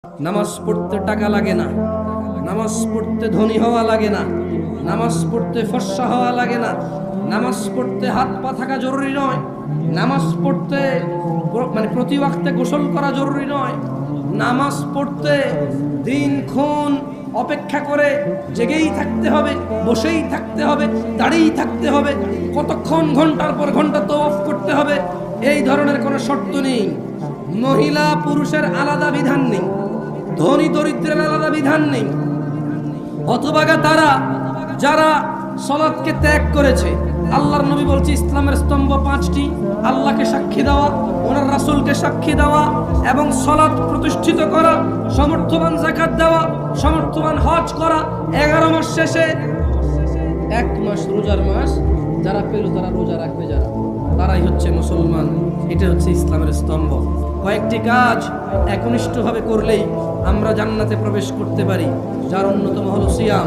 নামাজ পড়তে টাকা লাগে না, নামাজ পড়তে ধনী হওয়া লাগে না, নামাজ পড়তে ফর্সা হওয়া লাগে না, নামাজ পড়তে হাত পা থাকা জরুরি নয়, নামাজ পড়তে মানে প্রতি ওয়াক্তে গোসল করা জরুরি নয়, নামাজ পড়তে দিনক্ষণ অপেক্ষা করে জেগেই থাকতে হবে, বসেই থাকতে হবে, দাঁড়িয়েই থাকতে হবে, কতক্ষণ ঘন্টার পর ঘন্টা তওয়াফ করতে হবে, এই ধরনের কোনো শর্ত নেই। মহিলা পুরুষের আলাদা বিধান নেই, ধনী দরিদ্রের আলাদা বিধান নেই। অথবা তারা যারা সালাতকে ত্যাগ করেছে, আল্লাহর নবী বলছে ইসলামের স্তম্ভ 5টি: আল্লাহকে সাক্ষী দেওয়া, ওনার রাসূলকে সাক্ষী দেওয়া এবং সালাত প্রতিষ্ঠিত করা, সমর্থবান যাকাত দেওয়া, সমর্থবান হজ করা, 11 মাস শেষে 1 মাস রোজার মাস যারা পেল তারা রোজা রাখবে, তারাই হচ্ছে মুসলমান। এটা হচ্ছে ইসলামের স্তম্ভ। কয়েকটি কাজ একনিষ্ঠভাবে করলেই আমরা জান্নাতে প্রবেশ করতে পারি, যার অন্যতম হলো সিয়াম।